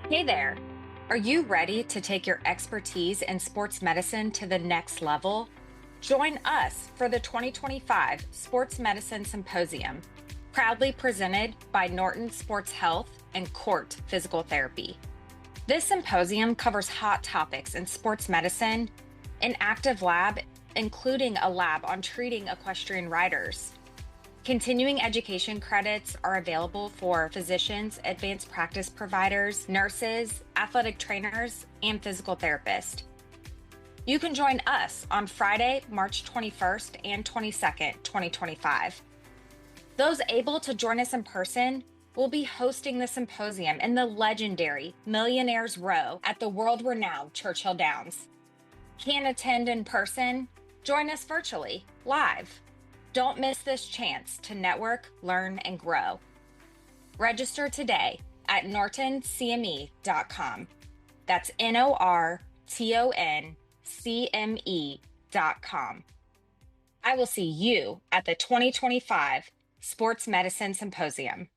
Hey there. Are you ready to take your expertise in sports medicine to the next level? Join us for the 2025 Sports Medicine Symposium, proudly presented by Norton Sports Health and Court Physical Therapy. This symposium covers hot topics in sports medicine, an active lab, including a lab on treating equestrian riders. Continuing education credits are available for physicians, advanced practice providers, nurses, athletic trainers, and physical therapists. You can join us on Friday, March 21st and 22nd, 2025. Those able to join us in person will be hosting the symposium in the legendary Millionaires Row at the world-renowned Churchill Downs. Can't attend in person? Join us virtually, live. Don't miss this chance to network, learn, and grow. Register today at nortoncme.com. That's NORTONCME.com. I will see you at the 2025 Sports Medicine Symposium.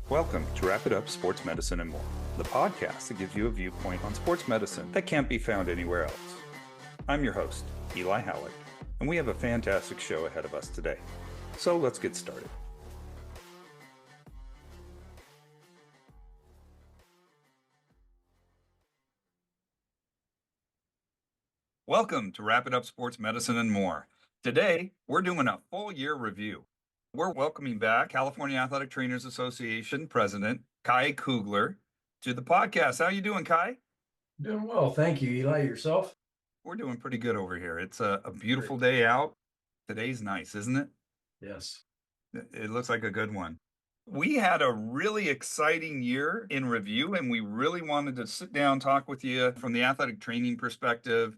Welcome to Wrap It Up Sports Medicine and More, the podcast that gives you a viewpoint on sports medicine that can't be found anywhere else. I'm your host, Eli Howard, and we have a fantastic show ahead of us today. So let's get started. Welcome to Wrap It Up Sports Medicine and More. Today, we're doing a full year review. We're welcoming back California Athletic Trainers Association President Kai Kugler to the podcast. How you doing, Kai? Doing well, thank you, Eli. Yourself? We're doing pretty good over here. It's a beautiful day out. Today's nice, isn't it? Yes. It looks like a good one. We had a really exciting year in review, and we really wanted to sit down, talk with you from the athletic training perspective,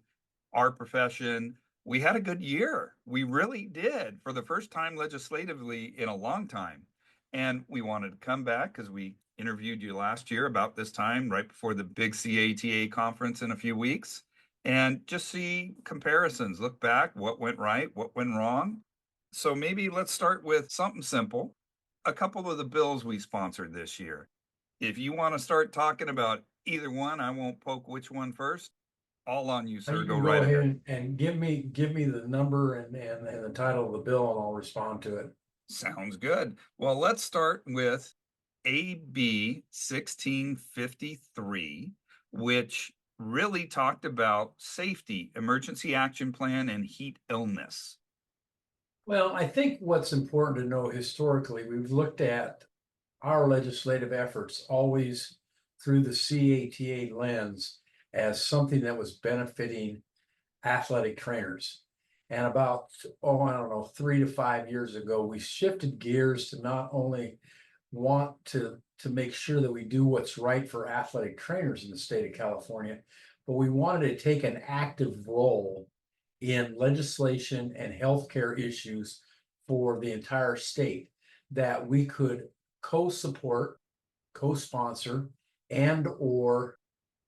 our profession. We had a good year. We really did for the first time legislatively in a long time. And we wanted to come back because we interviewed you last year about this time, right before the big CATA conference in a few weeks, and just see comparisons, look back, what went right, what went wrong. So maybe let's start with something simple. A couple of the bills we sponsored this year. If you want to start talking about either one, I won't poke which one first. All on you, sir. You Go can right ahead. ahead and give me the number and the title of the bill, and I'll respond to it. Sounds good. Well, let's start with AB 1653, which really talked about safety, emergency action plan, and heat illness. Well, I think what's important to know historically, we've looked at our legislative efforts always through the CATA lens as something that was benefiting athletic trainers. And about, I don't know, 3 to 5 years ago, we shifted gears to not only want to make sure that we do what's right for athletic trainers in the state of California, but we wanted to take an active role in legislation and healthcare issues for the entire state that we could co-support, co-sponsor, and or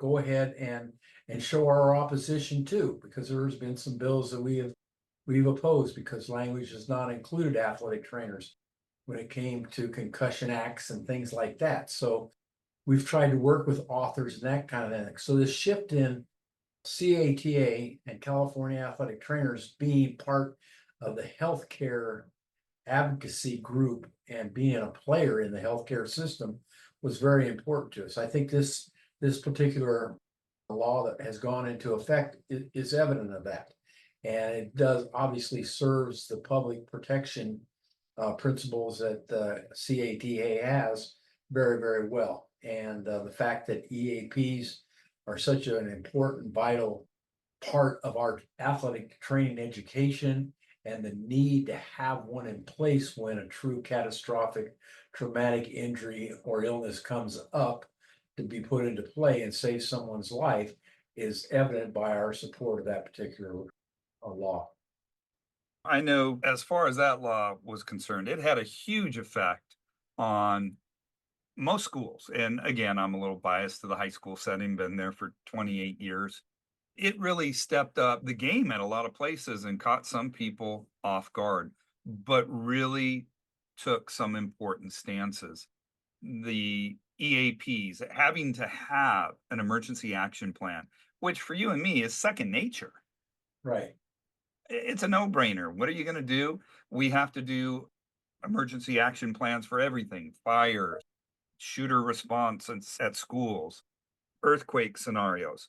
go ahead and show our opposition to, because there's been some bills that we've opposed because language has not included athletic trainers when it came to concussion acts and things like that. So we've tried to work with authors and that kind of thing. So this shift in CATA and California Athletic Trainers being part of the healthcare advocacy group and being a player in the healthcare system was very important to us. I think this particular law that has gone into effect is evident of that. And it does obviously serves the public protection principles that the CATA has very, very well. And the fact that EAPs are such an important, vital part of our athletic training education and the need to have one in place when a true catastrophic traumatic injury or illness comes up to be put into play and save someone's life is evident by our support of that particular law. I know as far as that law was concerned, it had a huge effect on most schools. And again, I'm a little biased to the high school setting, been there for 28 years. It really stepped up the game at a lot of places and caught some people off guard, but really took some important stances. The EAPs, having to have an emergency action plan, which for you and me is second nature. Right. It's a no-brainer. What are you going to do? We have to do emergency action plans for everything: fire, shooter response at schools, earthquake scenarios.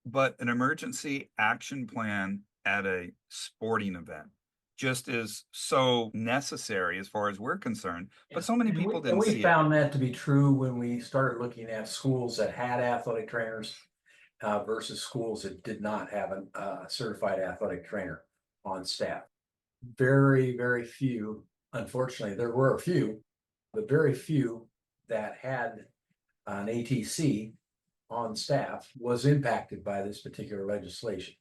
But an emergency action plan at a sporting event just is so necessary as far as we're concerned. But Yeah. so many And people we didn't see it. found that to be true when we started looking at schools that had athletic trainers versus schools that did not have a certified athletic trainer on staff. Very, very few, unfortunately, there were a few, but very few that had an ATC on staff was impacted by this particular legislation.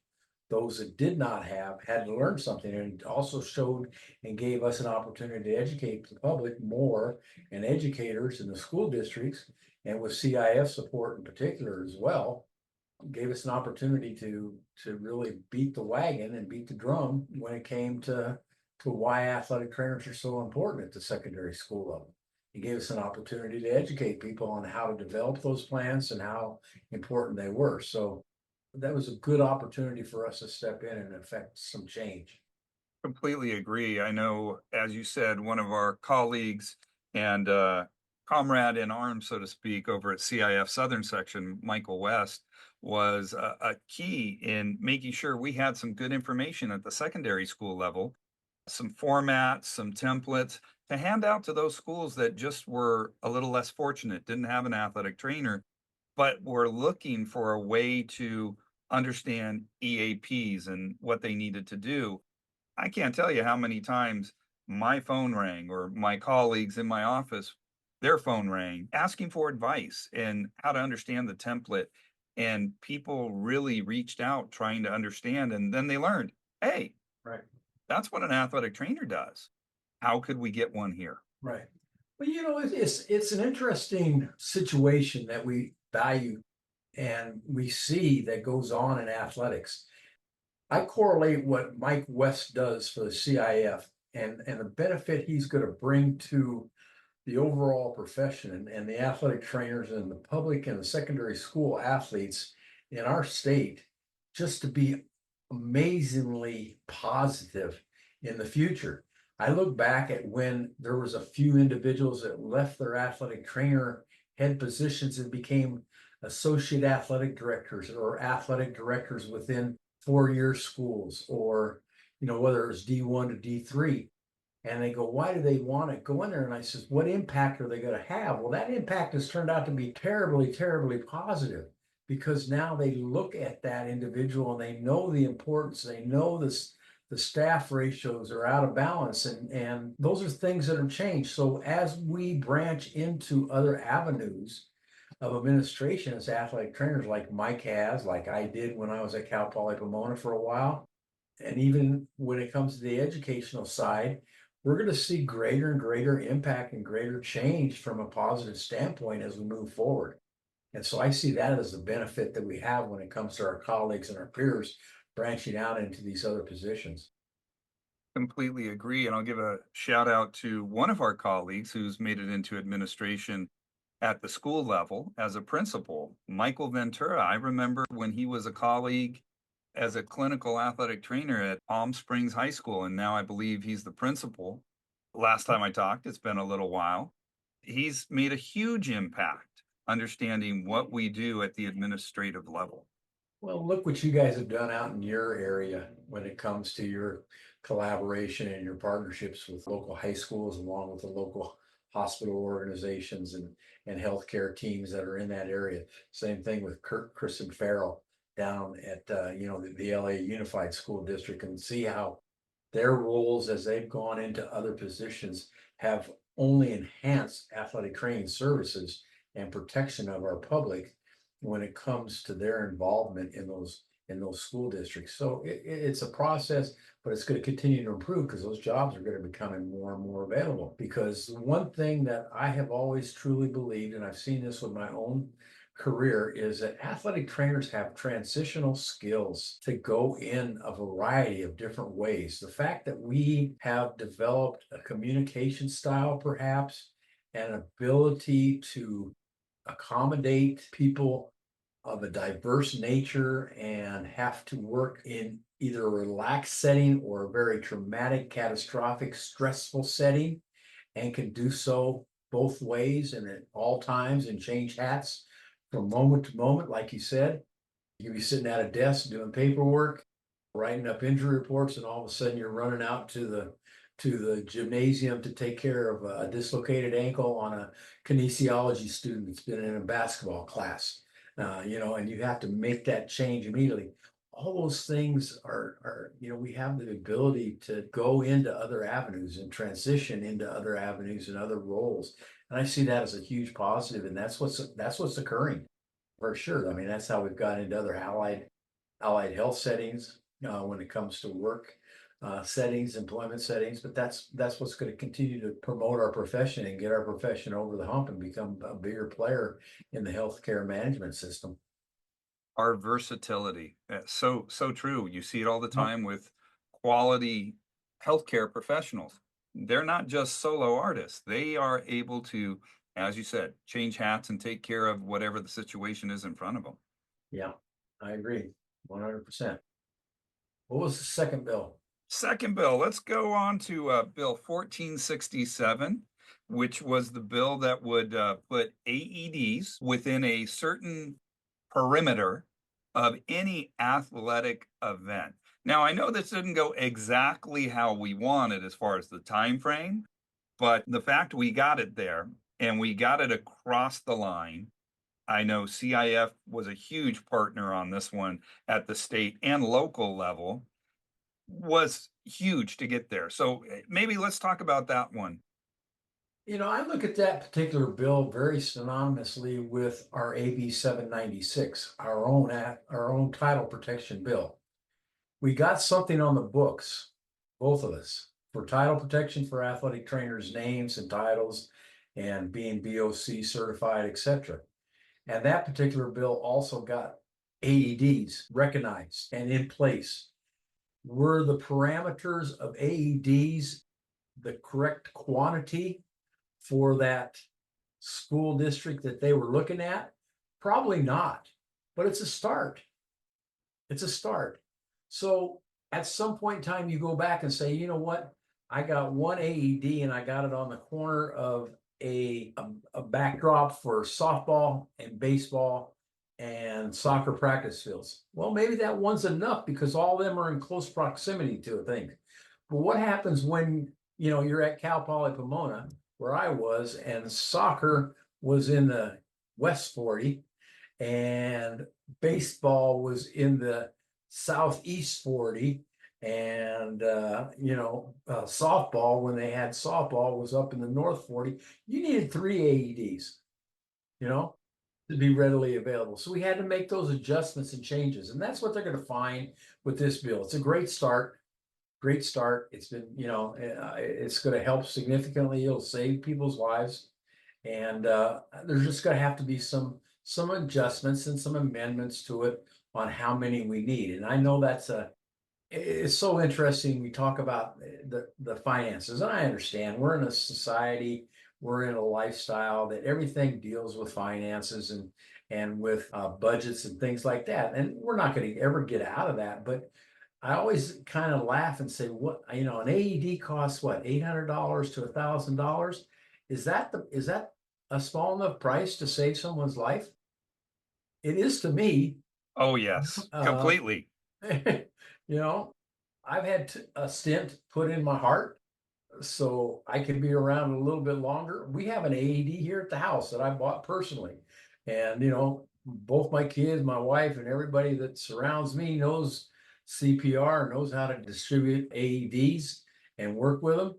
Those that did not have had to learn something, and also showed and gave us an opportunity to educate the public more, and educators in the school districts, and with CIF support in particular as well, gave us an opportunity to really beat the wagon and beat the drum when it came to why athletic trainers are so important at the secondary school level. It gave us an opportunity to educate people on how to develop those plans and how important they were. So that was a good opportunity for us to step in and affect some change. Completely agree. I know, as you said, one of our colleagues and comrade in arms, so to speak, over at CIF Southern Section, Michael West, was a key in making sure we had some good information at the secondary school level, some formats, some templates to hand out to those schools that just were a little less fortunate, didn't have an athletic trainer, but were looking for a way to understand EAPs and what they needed to do. I can't tell you how many times my phone rang or my colleagues in my office, their phone rang asking for advice and how to understand the template. And people really reached out trying to understand. And then they learned, hey, Right. that's what an athletic trainer does. How could we get one here? Right. Well, it's an interesting situation that we value and we see that goes on in athletics. I correlate what Mike West does for the CIF and the benefit he's going to bring to the overall profession and the athletic trainers and the public and the secondary school athletes in our state, just to be amazingly positive in the future. I look back at when there was a few individuals that left their athletic trainer head positions and became associate athletic directors or athletic directors within 4-year schools, or whether it's D1 to D3. And they go, why do they want to go in there? And I says, what impact are they going to have? Well, that impact has turned out to be terribly, terribly positive, because now they look at that individual and they know the importance. They know this, the staff ratios are out of balance, and those are things that have changed. So as we branch into other avenues of administration as athletic trainers, like Mike has, like I did when I was at Cal Poly Pomona for a while, and even when it comes to the educational side, we're going to see greater and greater impact and greater change from a positive standpoint as we move forward. And so I see that as the benefit that we have when it comes to our colleagues and our peers branching out into these other positions. Completely agree. And I'll give a shout out to one of our colleagues who's made it into administration at the school level as a principal, Michael Ventura. I remember when he was a colleague as a clinical athletic trainer at Palm Springs High School, and now I believe he's the principal. Last time I talked, it's been a little while. He's made a huge impact understanding what we do at the administrative level. Well, look what you guys have done out in your area when it comes to your collaboration and your partnerships with local high schools, along with the local hospital organizations and healthcare teams that are in that area. Same thing with Kristen Farrell down at the LA Unified School District, and see how their roles as they've gone into other positions have only enhanced athletic training services and protection of our public when it comes to their involvement in in those school districts. So it's a process, but it's going to continue to improve because those jobs are going to be becoming more and more available. Because one thing that I have always truly believed, and I've seen this with my own career, is that athletic trainers have transitional skills to go in a variety of different ways. The fact that we have developed a communication style, perhaps, an ability to accommodate people of a diverse nature and have to work in either a relaxed setting or a very traumatic, catastrophic, stressful setting, and can do so both ways and at all times and change hats from moment to moment. Like you said, you could be sitting at a desk doing paperwork, writing up injury reports, and all of a sudden you're running out to the gymnasium to take care of a dislocated ankle on a kinesiology student that's been in a basketball class. And you have to make that change immediately. All those things are, we have the ability to go into other avenues and transition into other avenues and other roles. And I see that as a huge positive, and that's what's occurring for sure. I mean, that's how we've got into other allied health settings when it comes to work settings, employment settings. But that's what's going to continue to promote our profession and get our profession over the hump and become a bigger player in the healthcare management system. Our versatility, so true. You see it all the Yep. time with quality healthcare professionals. They're not just solo artists. They are able to, as you said, change hats and take care of whatever the situation is in front of them. Yeah, I agree, 100%. What was the second bill? Second bill, let's go on to Bill 1467, which was the bill that would put AEDs within a certain perimeter of any athletic event. Now, I know this didn't go exactly how we wanted as far as the time frame, but the fact we got it there and we got it across the line. I know CIF was a huge partner on this one at the state and local level, was huge to get there. So maybe let's talk about that one. I look at that particular bill very synonymously with our AB 796, our own title protection bill. We got something on the books, both of us, for title protection for athletic trainers' names and titles and being BOC certified, etc. And that particular bill also got AEDs recognized and in place. Were the parameters of AEDs the correct quantity for that school district that they were looking at? Probably not, but it's a start. It's a start. So at some point in time, you go back and say, you know what? I got one AED and I got it on the corner of a backdrop for softball and baseball and soccer practice fields. Well, maybe that one's enough because all of them are in close proximity to a thing. But what happens when you're at Cal Poly Pomona, where I was, and soccer was in the West 40 and baseball was in the Southeast 40, and softball, when they had softball, was up in the North 40. You needed 3 AEDs, to be readily available. So we had to make those adjustments and changes, and that's what they're going to find with this bill. It's a great start. Great start. It's been, it's going to help significantly. It'll save people's lives, and there's just going to have to be some adjustments and some amendments to it on how many we need. And I know it's so interesting. We talk about the finances, and I understand we're in a society, we're in a lifestyle that everything deals with finances and with budgets and things like that. And we're not going to ever get out of that, but I always kind of laugh and say, what, an AED costs what, $800 to $1,000? Is that a small enough price to save someone's life? It is to me. Oh, yes, completely. I've had a stent put in my heart so I can be around a little bit longer. We have an AED here at the house that I bought personally. And, both my kids, my wife, and everybody that surrounds me knows CPR, knows how to distribute AEDs and work with them.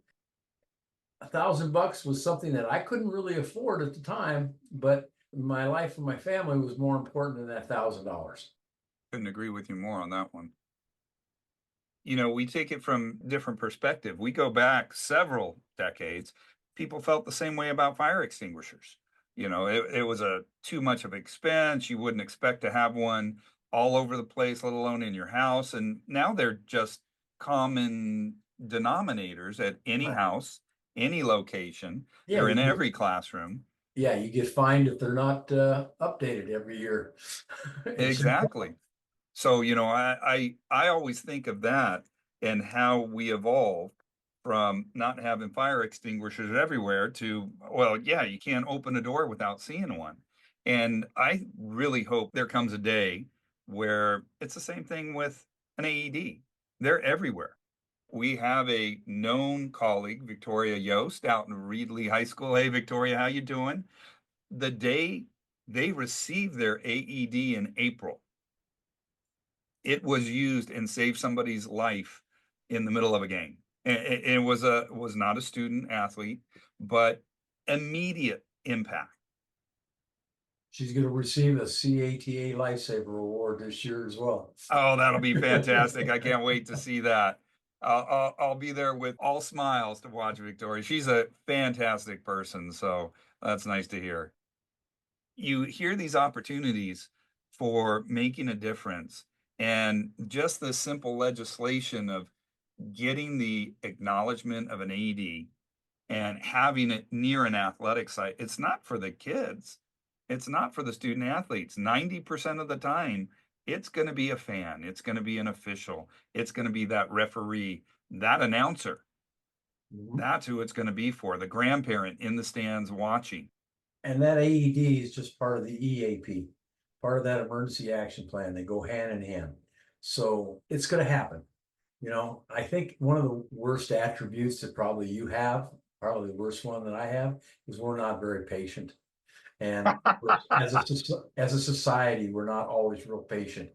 $1,000 was something that I couldn't really afford at the time, but my life and my family was more important than that $1,000. Couldn't agree with you more on that one. You know, we take it from different perspective. We go back several decades. People felt the same way about fire extinguishers. You know, it was a too much of expense. You wouldn't expect to have one all over the place, let alone in your house. And now they're just common denominators at any Right. house, any location. Yeah, They're in every classroom. you get fined if they're not updated every year. It's Exactly. So, you know, I always think of that and how we evolved from not having fire extinguishers everywhere to, well, yeah, you can't open a door without seeing one. And I really hope there comes a day where it's the same thing with an AED. They're everywhere. We have a known colleague, Victoria Yost, out in Reedley High School. Hey, Victoria, how you doing? The day they received their AED in April, it was used and saved somebody's life in the middle of a game. And it was not a student athlete, but immediate impact. She's going to receive a CATA Lifesaver Award this year as well. Oh, that'll be fantastic. I can't wait to see that. I'll be there with all smiles to watch Victoria. She's a fantastic person, so that's nice to hear. You hear these opportunities for making a difference, and just the simple legislation of getting the acknowledgement of an AED and having it near an athletic site. It's not for the kids. It's not for the student athletes. 90% of the time, it's going to be a fan. It's going to be an official. It's going to be that referee, that announcer. That's who it's going to be for, the grandparent in the stands watching. And that AED is just part of the EAP, part of that emergency action plan. They go hand in hand. So it's going to happen. You know, I think one of the worst attributes that probably you have, probably the worst one that I have, is we're not very patient. And as a society, we're not always real patient.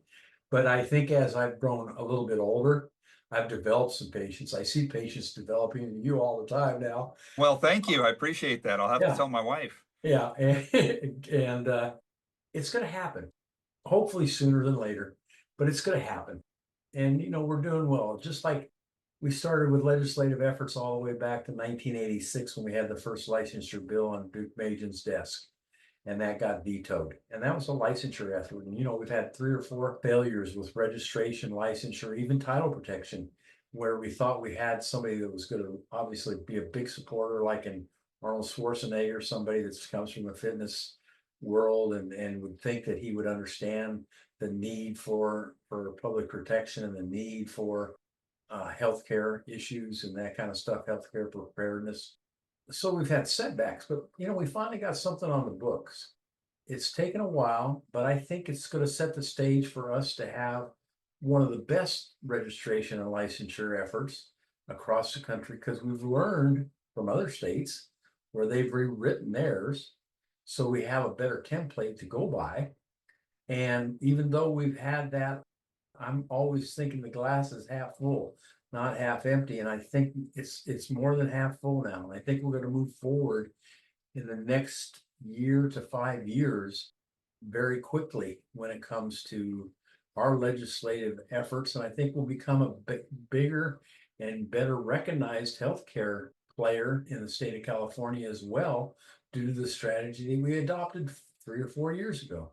But I think as I've grown a little bit older, I've developed some patience. I see patience developing in you all the time now. Well, thank you. I appreciate that. I'll have to Yeah. tell my wife. Yeah, and it's going to happen. Hopefully sooner than later, but it's going to happen. And you know, we're doing well. Just like we started with legislative efforts all the way back to 1986 when we had the first licensure bill on Duke Majan's desk, and that got vetoed. And that was a licensure effort. And you know, we've had 3 or 4 failures with registration, licensure, even title protection, where we thought we had somebody that was going to obviously be a big supporter, like in Arnold Schwarzenegger, somebody that comes from the fitness world and would think that he would understand the need for public protection and the need for healthcare issues and that kind of stuff, healthcare preparedness. So we've had setbacks, but you know, we finally got something on the books. It's taken a while, but I think it's going to set the stage for us to have one of the best registration and licensure efforts across the country, because we've learned from other states where they've rewritten theirs. So we have a better template to go by. And even though we've had that, I'm always thinking the glass is half full, not half empty. And I think it's more than half full now. And I think we're going to move forward in the next year to 5 years very quickly when it comes to our legislative efforts. And I think we'll become a bigger and better recognized healthcare player in the state of California as well, due to the strategy that we adopted 3 or 4 years ago.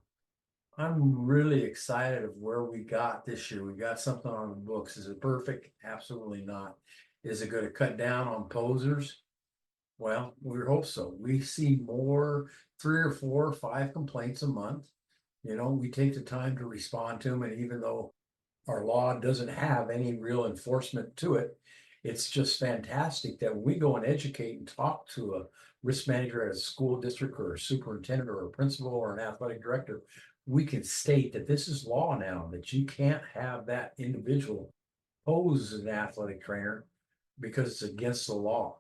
I'm really excited of where we got this year. We got something on the books. Is it perfect? Absolutely not. Is it going to cut down on posers? Well, we hope so. We see more 3 or 4 or 5 complaints a month. You know, we take the time to respond to them. And even though our law doesn't have any real enforcement to it, it's just fantastic that when we go and educate and talk to a risk manager at a school district or a superintendent or a principal or an athletic director, we can state that this is law now, that you can't have that individual pose as an athletic trainer because it's against the law.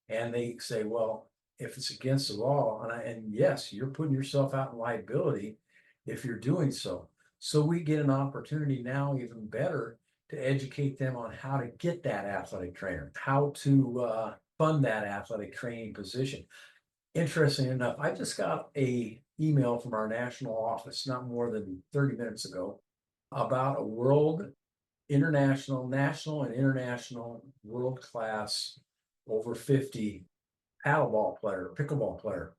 And they say, well, if it's against the law, and yes, you're putting yourself out in liability if you're doing so. So we get an opportunity now, even better, to educate them on how to get that athletic trainer, how to fund that athletic training position. Interesting enough, I just got a email from our national office not more than 30 minutes ago about a world, international, national and international, world-class, over 50 paddleball player, pickleball player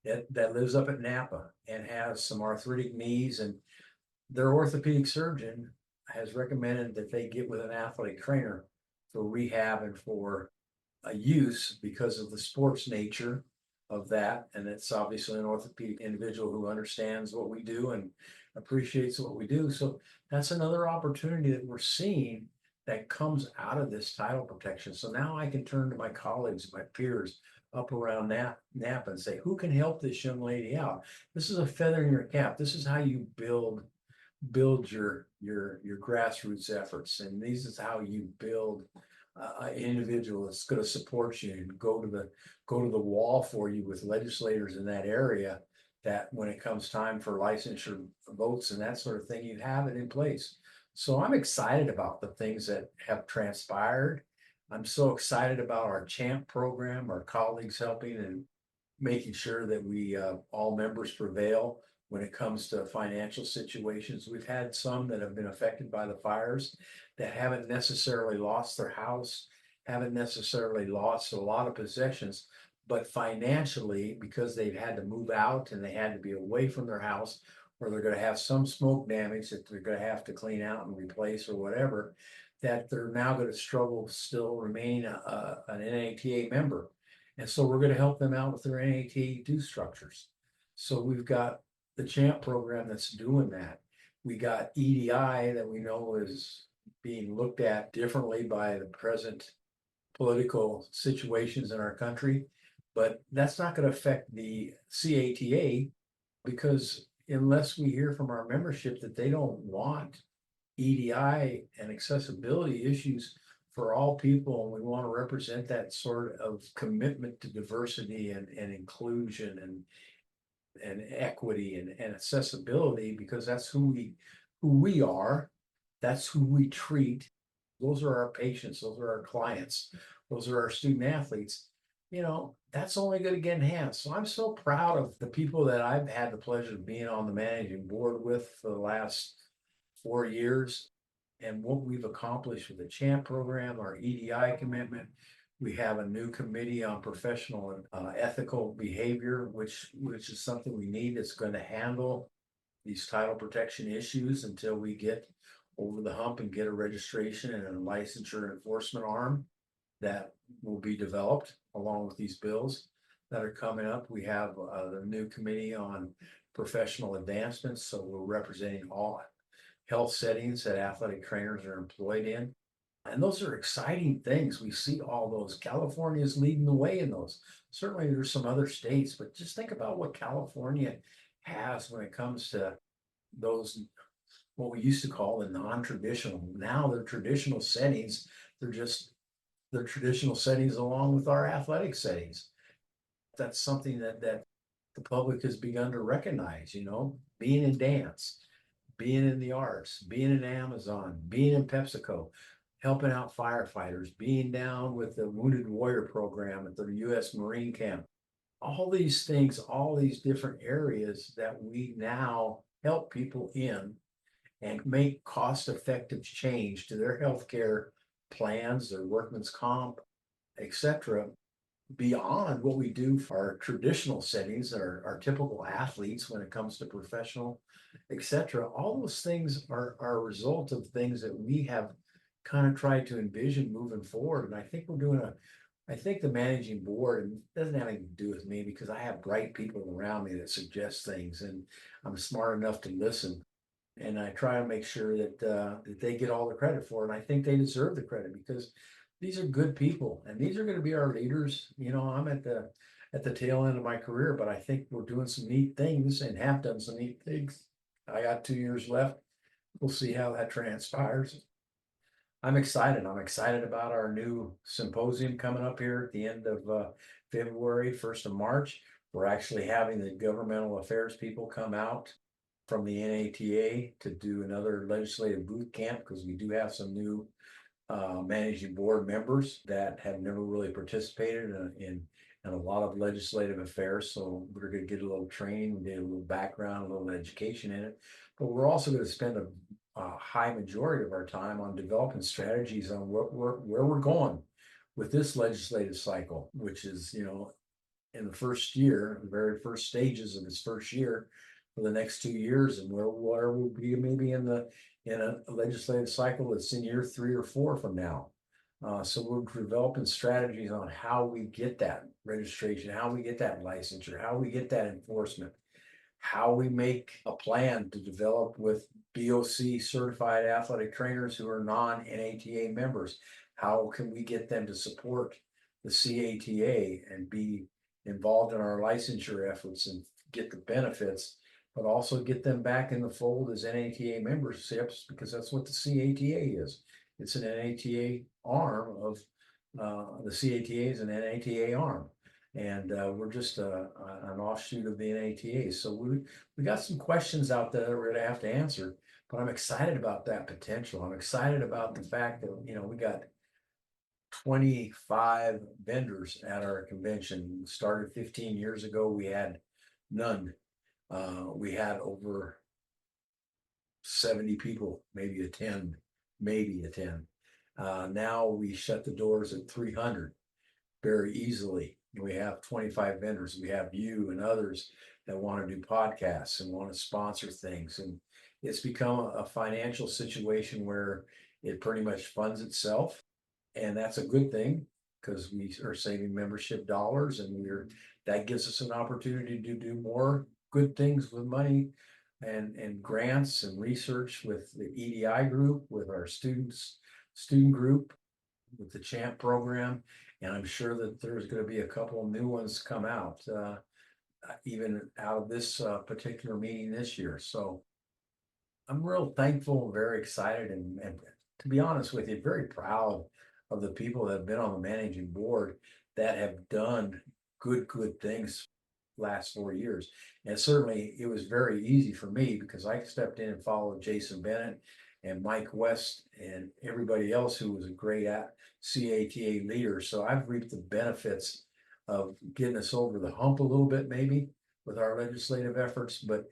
that lives up at Napa and has some arthritic knees, and their orthopedic surgeon has recommended that they get with an athletic trainer for rehab and for use because of the sports nature of that. And it's obviously an orthopedic individual who understands what we do and appreciates what we do. So that's another opportunity that we're seeing that comes out of this title protection. So now I can turn to my colleagues, my peers up around Napa and say, who can help this young lady out? This is a feather in your cap. This is how you build your grassroots efforts, and this is how you build an individual that's going to support you and go to the wall for you with legislators in that area, that when it comes time for licensure votes and that sort of thing, you have it in place. So I'm excited about the things that have transpired. I'm so excited about our CHAMP program, our colleagues helping and making sure that we all members prevail when it comes to financial situations. We've had some that have been affected by the fires that haven't necessarily lost their house, haven't necessarily lost a lot of possessions, but financially, because they've had to move out and they had to be away from their house, or they're going to have some smoke damage that they're going to have to clean out and replace or whatever, that they're now going to struggle still remain an NATA member. And so we're going to help them out with their NATA due structures. So we've got the CHAMP program that's doing that. We got EDI that we know is being looked at differently by the present political situations in our country, but that's not going to affect the CATA, because unless we hear from our membership that they don't want EDI and accessibility issues for all people, and we want to represent that sort of commitment to diversity and inclusion and equity and accessibility, because that's who we are, that's who we treat. Those are our patients, those are our clients, those are our student athletes. That's only going to get enhanced. So I'm so proud of the people that I've had the pleasure of being on the managing board with for the last 4 years, and what we've accomplished with the CHAMP program, our EDI commitment. We have a new committee on professional and ethical behavior, which is something we need. That's going to handle these title protection issues until we get over the hump and get a registration and a licensure enforcement arm that will be developed along with these bills that are coming up. We have the new committee on professional advancements, so we're representing all health settings that athletic trainers are employed in. And those are exciting things. We see all those. California is leading the way in those. Certainly there's some other states, but just think about what California has when it comes to those, what we used to call the non-traditional. Now they're traditional settings. They're traditional settings along with our athletic settings. That's something that the public has begun to recognize, being in dance, being in the arts, being in Amazon, being in PepsiCo, helping out firefighters, being down with the Wounded Warrior program at the U.S. Marine Camp. All these things, all these different areas that we now help people in and make cost-effective change to their healthcare plans, their workman's comp, etc., beyond what we do for our traditional settings, our typical athletes when it comes to professional, etc. All those things are a result of things that we have kind of tried to envision moving forward. And I think I think the managing board, and it doesn't have anything to do with me because I have bright people around me that suggest things, and I'm smart enough to listen. And I try to make sure that they get all the credit for it. And I think they deserve the credit because these are good people, and these are going to be our leaders. I'm at the tail end of my career, but I think we're doing some neat things and have done some neat things. I got 2 years left. We'll see how that transpires. I'm excited. I'm excited about our new symposium coming up here at the end of February, 1st of March. We're actually having the governmental affairs people come out from the NATA to do another legislative boot camp, because we do have some new managing board members that have never really participated in a lot of legislative affairs. So we're going to get a little training, get a little background, a little education in it. But we're also going to spend a high majority of our time on developing strategies on where we're going with this legislative cycle, which is, in the first year, the very first stages of its first year for the next 2 years, and where we'll be maybe in a legislative cycle that's in year 3 or 4 from now. So we're developing strategies on how we get that registration, how we get that licensure, how we get that enforcement, how we make a plan to develop with BOC certified athletic trainers who are non-NATA members. How can we get them to support the CATA and be involved in our licensure efforts and get the benefits, but also get them back in the fold as NATA memberships, because that's what the CATA is. It's an NATA arm of the CATA is an NATA arm. And we're just an offshoot of the NATA. So we got some questions out there that we're going to have to answer, but I'm excited about that potential. I'm excited about the fact that, we got 25 vendors at our convention. We started 15 years ago. We had none. We had over 70 people, maybe attend. Now we shut the doors at 300 very easily. We have 25 vendors. We have you and others that want to do podcasts and want to sponsor things. And it's become a financial situation where it pretty much funds itself. And that's a good thing because we are saving membership dollars, and that gives us an opportunity to do more good things with money and grants and research with the EDI group, with our student group, with the CHAMP program. And I'm sure that there's going to be a couple of new ones come out, even out of this particular meeting this year. So I'm real thankful and very excited, and to be honest with you, very proud of the people that have been on the managing board that have done good things last 4 years. And certainly it was very easy for me because I stepped in and followed Jason Bennett and Mike West and everybody else who was a great CATA leader. So I've reaped the benefits of getting us over the hump a little bit, maybe with our legislative efforts, but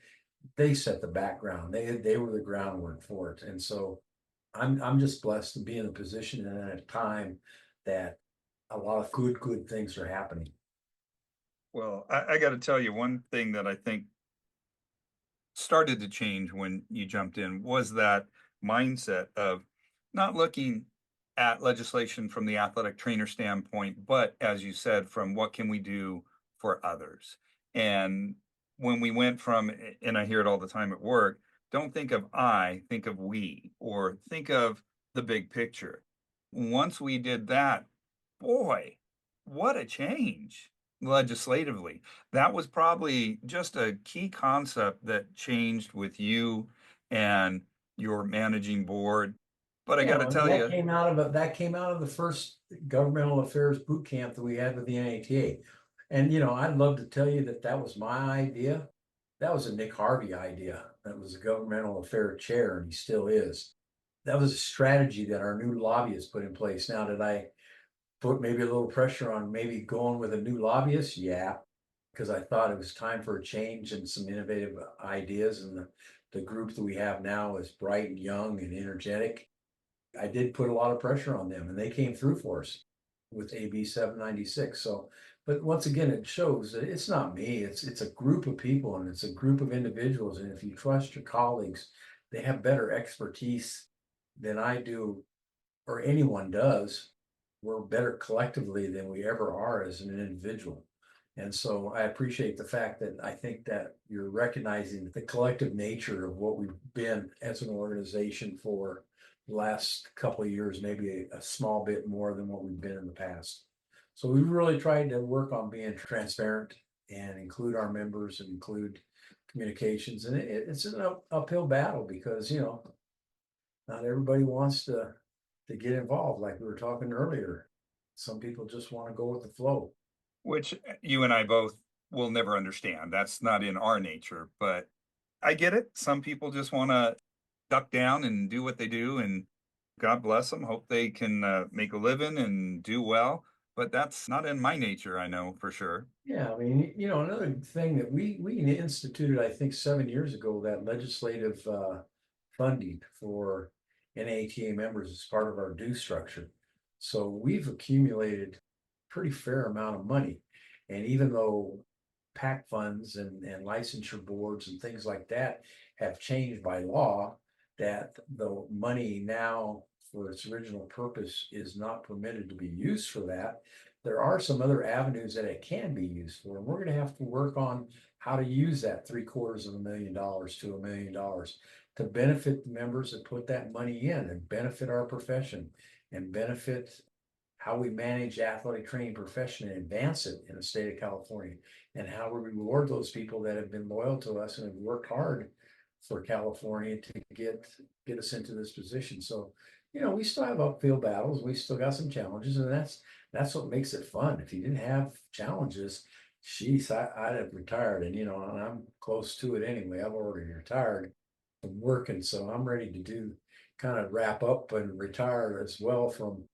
they set the background. They were the groundwork for it. And so I'm just blessed to be in a position and at a time that a lot of good things are happening. Well, I got to tell you, one thing that I think started to change when you jumped in was that mindset of not looking at legislation from the athletic trainer standpoint, but as you said, from what can we do for others. And when we went from, and I hear it all the time at work, don't think of I, think of we, or think of the big picture. Once we did that, boy, what a change legislatively. That was probably just a key concept that changed with you and your managing board. But I got to tell you, That came out of the first governmental affairs boot camp that we had with the NATA. And I'd love to tell you that was my idea. That was a Nick Harvey idea. That was a governmental affairs chair, and he still is. That was a strategy that our new lobbyist put in place. Now, did I put maybe a little pressure on maybe going with a new lobbyist? Yeah, because I thought it was time for a change and some innovative ideas. And the group that we have now is bright and young and energetic. I did put a lot of pressure on them, and they came through for us with AB 796. So, but once again, it shows that it's not me. It's a group of people, and it's a group of individuals. And if you trust your colleagues, they have better expertise than I do or anyone does. We're better collectively than we ever are as an individual. And so I appreciate the fact that I think that you're recognizing the collective nature of what we've been as an organization for the last couple of years, maybe a small bit more than what we've been in the past. So we've really tried to work on being transparent and include our members and include communications. And it's an uphill battle because, not everybody wants to get involved, like we were talking earlier. Some people just want to go with the flow. which you and I both will never understand. That's not in our nature, but I get it. Some people just want to duck down and do what they do, and God bless them. Hope they can make a living and do well. But that's not in my nature, I know for sure. Yeah, I mean, another thing that we instituted, I think 7 years ago, that legislative funding for NATA members as part of our due structure. So we've accumulated pretty fair amount of money. And even though PAC funds and licensure boards and things like that have changed by law, that the money now for its original purpose is not permitted to be used for that, there are some other avenues that it can be used for. And we're going to have to work on how to use that $750,000 to $1 million to benefit the members that put that money in and benefit our profession and benefit how we manage the athletic training profession and advance it in the state of California, and how we reward those people that have been loyal to us and have worked hard for California to get us into this position. So, we still have upfield battles, we still got some challenges, and that's what makes it fun. If you didn't have challenges, geez, I'd have retired, and and I'm close to it anyway. I've already retired from working, so I'm ready to do kind of wrap up and retire as well from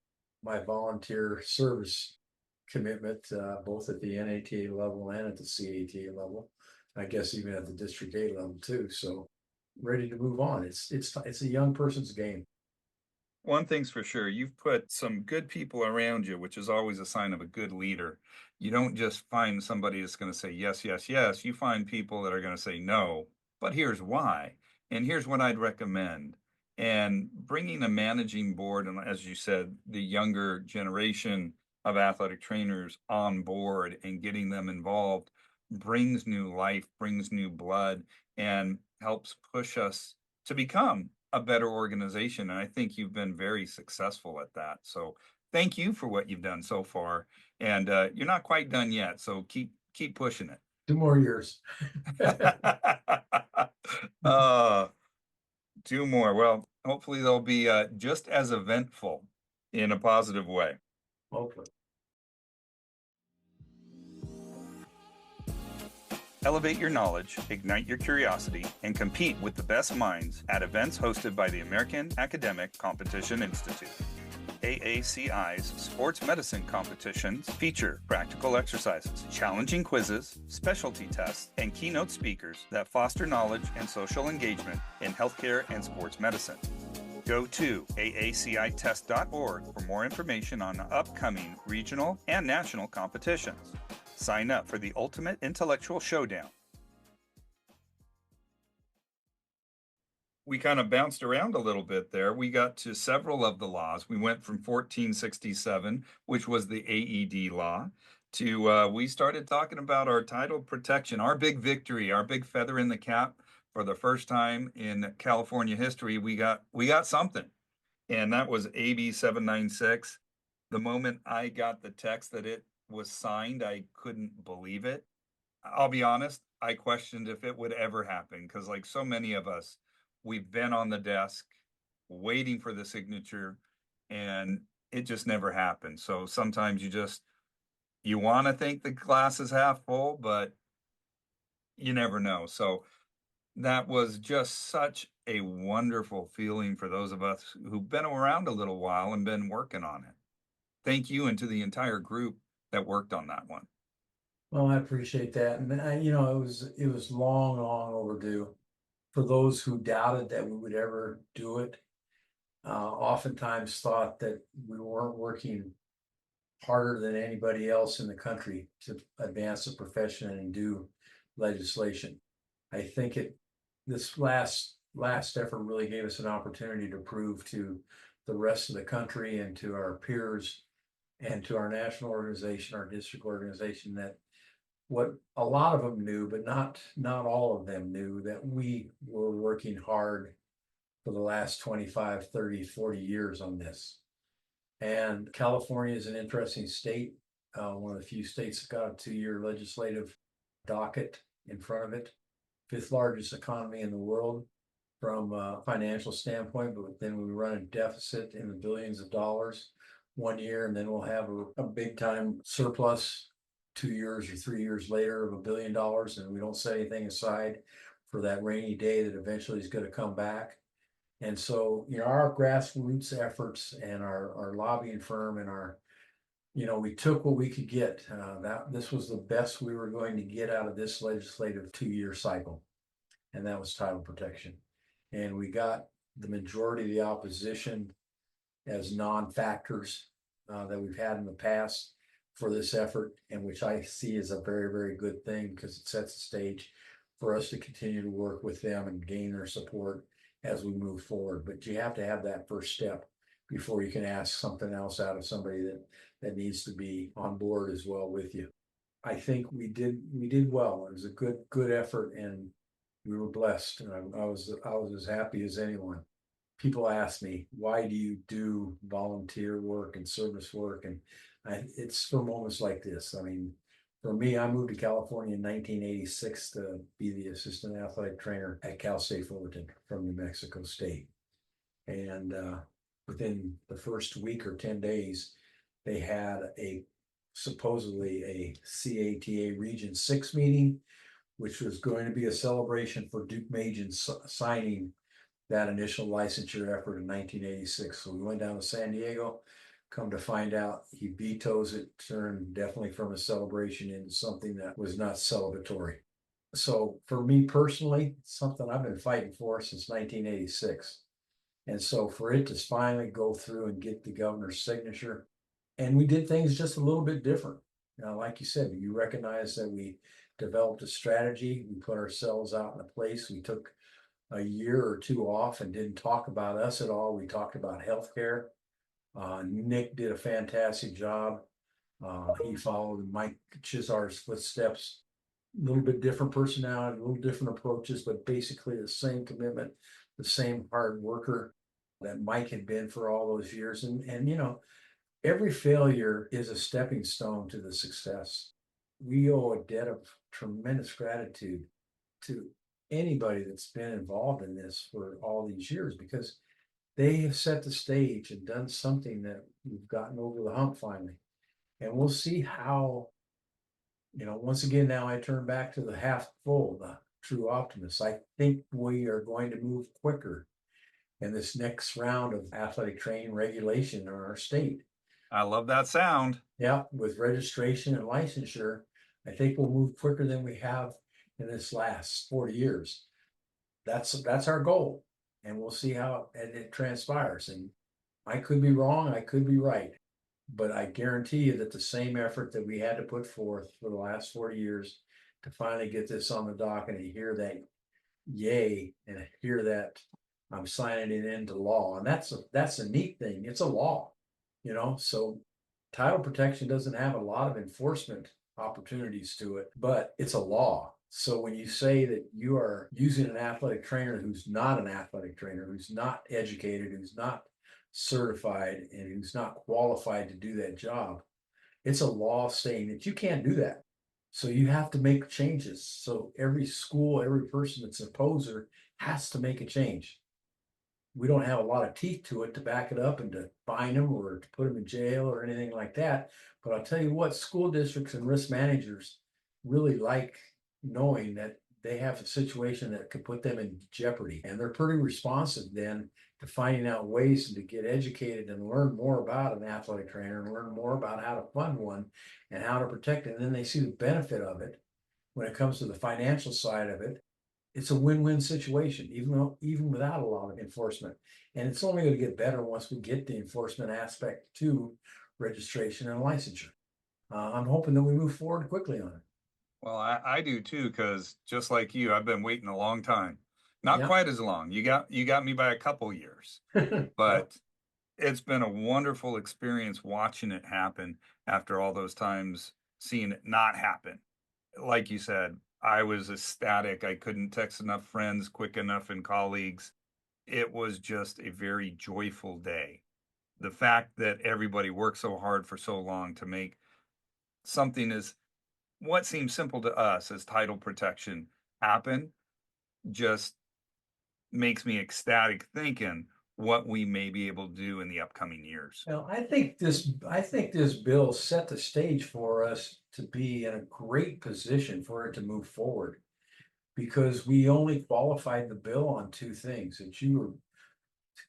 my volunteer service commitment, both at the NATA level and at the CATA level. I guess even at the District A level too. So ready to move on. It's a young person's game. One thing's for sure, you've put some good people around you, which is always a sign of a good leader. You don't just find somebody that's going to say yes, yes, yes. You find people that are going to say no, but here's why. And here's what I'd recommend. And bringing a managing board, and as you said, the younger generation of athletic trainers on board and getting them involved brings new life, brings new blood, and helps push us to become a better organization. And I think you've been very successful at that. So thank you for what you've done so far. And you're not quite done yet. So keep pushing it. 2 more years. uh, 2 more. Well, hopefully they'll be just as eventful in a positive way. Hopefully. Elevate your knowledge, ignite your curiosity, and compete with the best minds at events hosted by the American Academic Competition Institute. AACI's sports medicine competitions feature practical exercises, challenging quizzes, specialty tests, and keynote speakers that foster knowledge and social engagement in healthcare and sports medicine. Go to aacitest.org for more information on upcoming regional and national competitions. Sign up for the ultimate intellectual showdown. We kind of bounced around a little bit there. We got to several of the laws. We went from 1467, which was the AED law, to we started talking about our title protection, our big victory, our big feather in the cap. For the first time in California history, we got something, and that was AB 796. The moment I got the text that it was signed, I couldn't believe it. I'll be honest, I questioned if it would ever happen, because like so many of us, we've been on the desk waiting for the signature, and it just never happened. So sometimes you want to think the glass is half full, but you never know. So that was just such a wonderful feeling for those of us who've been around a little while and been working on it. Thank you, and to the entire group that worked on that one. Well, I appreciate that. And it was long overdue. For those who doubted that we would ever do it, oftentimes thought that we weren't working harder than anybody else in the country to advance the profession and do legislation. I think this last effort really gave us an opportunity to prove to the rest of the country and to our peers and to our national organization, our district organization, that what a lot of them knew, but not all of them knew, that we were working hard for the last 25, 30, 40 years on this. And California is an interesting state, one of the few states that got a 2-year legislative docket in front of it. 5th largest economy in the world from a financial standpoint, but then we run a deficit in the billions of dollars 1 year, and then we'll have a big time surplus 2 years or 3 years later of $1 billion, and we don't set anything aside for that rainy day that eventually is going to come back. And so, our grassroots efforts and our lobbying firm and we took what we could get. This was the best we were going to get out of this legislative 2-year cycle, and that was title protection. And we got the majority of the opposition as non-factors that we've had in the past for this effort, and which I see as a very, very good thing because it sets the stage for us to continue to work with them and gain their support as we move forward. But you have to have that first step before you can ask something else out of somebody that needs to be on board as well with you. I think we did well. It was a good effort, and we were blessed. And I was as happy as anyone. People ask me, why do you do volunteer work and service work? And it's for moments like this. I mean, for me, I moved to California in 1986 to be the assistant athletic trainer at Cal State Fullerton from New Mexico State. And within the first week or 10 days, they had supposedly a CATA Region 6 meeting, which was going to be a celebration for Duke Majan signing that initial licensure effort in 1986. So we went down to San Diego. Come to find out, he vetoes it, turned definitely from a celebration into something that was not celebratory. So for me personally, it's something I've been fighting for since 1986. And so for it to finally go through and get the governor's signature, and we did things just a little bit different. Now, like you said, you recognize that we developed a strategy. We put ourselves out in a place. We took a year or two off and didn't talk about us at all. We talked about healthcare. Nick did a fantastic job. He followed Mike Chisar's footsteps. A little bit different personality, a little different approaches, but basically the same commitment, the same hard worker that Mike had been for all those years. And you know, every failure is a stepping stone to the success. We owe a debt of tremendous gratitude to anybody that's been involved in this for all these years, because they have set the stage and done something that we've gotten over the hump finally. And we'll see how, you know, once again, now I turn back to the half full, the true optimist. I think we are going to move quicker in this next round of athletic training regulation in our state. I love that sound. Yeah, with registration and licensure, I think we'll move quicker than we have in this last 40 years. That's our goal, and we'll see how it transpires. And I could be wrong, I could be right, but I guarantee you that the same effort that we had to put forth for the last 40 years to finally get this on the docket and hear that yay and hear that I'm signing it into law. And that's a neat thing. It's a law, you know, so title protection doesn't have a lot of enforcement opportunities to it, but it's a law. So when you say that you are using an athletic trainer who's not an athletic trainer, who's not educated, who's not certified, and who's not qualified to do that job, it's a law saying that you can't do that. So you have to make changes. So every school, every person that's a poser has to make a change. We don't have a lot of teeth to it to back it up and to fine them or to put them in jail or anything like that. But I'll tell you what, school districts and risk managers really like knowing that they have a situation that could put them in jeopardy. And they're pretty responsive then to finding out ways to get educated and learn more about an athletic trainer and learn more about how to fund one and how to protect it. And then they see the benefit of it when it comes to the financial side of it. It's a win-win situation, even without a lot of enforcement. And it's only going to get better once we get the enforcement aspect to registration and licensure. I'm hoping that we move forward quickly on it. Well, I do too, because just like you, I've been waiting a long time. Not Yeah. quite as long. You got me by a couple years, but it's been a wonderful experience watching it happen after all those times, seeing it not happen. Like you said, I was ecstatic. I couldn't text enough friends quick enough and colleagues. It was just a very joyful day. The fact that everybody worked so hard for so long to make something as what seems simple to us as title protection happen just makes me ecstatic thinking what we may be able to do in the upcoming years. Well, I think this bill set the stage for us to be in a great position for it to move forward, because we only qualified the bill on two things: that you were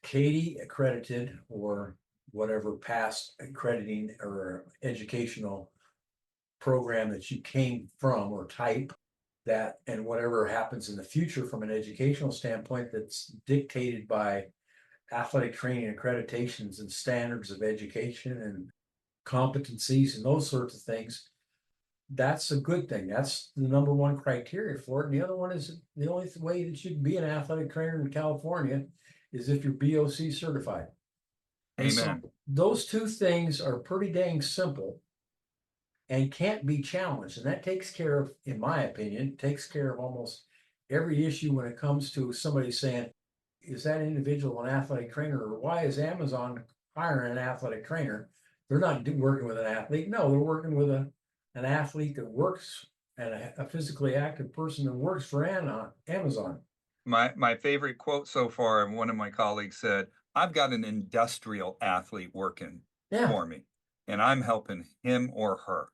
CATI accredited or whatever past accrediting or educational program that you came from or type, that, and whatever happens in the future from an educational standpoint that's dictated by athletic training accreditations and standards of education and competencies and those sorts of things, that's a good thing. That's the number one criteria for it. And the other one is the only way that you can be an athletic trainer in California is if you're BOC certified. And Amen. so those two things are pretty dang simple and can't be challenged. And that takes care of, in my opinion, takes care of almost every issue when it comes to somebody saying, is that individual an athletic trainer, or why is Amazon hiring an athletic trainer? They're not working with an athlete. No, they're working with an athlete that works, and a physically active person that works for Amazon. My favorite quote so far, one of my colleagues said, I've got an industrial athlete working Yeah, for me, and I'm helping him or her.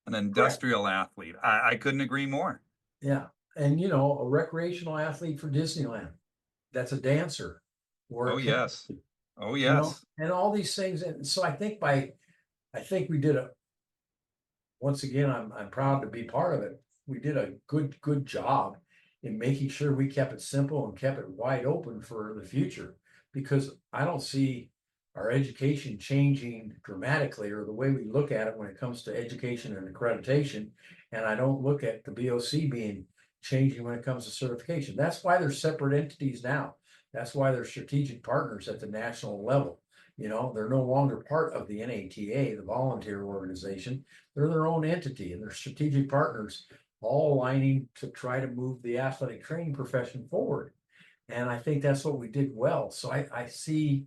An correct. industrial athlete. I couldn't agree more. Yeah. And a recreational athlete for Disneyland. That's a dancer. Or Oh, yes. Oh, you know, yes. and all these things. And so I think we did once again, I'm proud to be part of it. We did a good job in making sure we kept it simple and kept it wide open for the future, because I don't see our education changing dramatically, or the way we look at it when it comes to education and accreditation. And I don't look at the BOC being changing when it comes to certification. That's why they're separate entities now. That's why they're strategic partners at the national level. They're no longer part of the NATA, the volunteer organization. They're their own entity, and they're strategic partners, all aligning to try to move the athletic training profession forward. And I think that's what we did well. So I see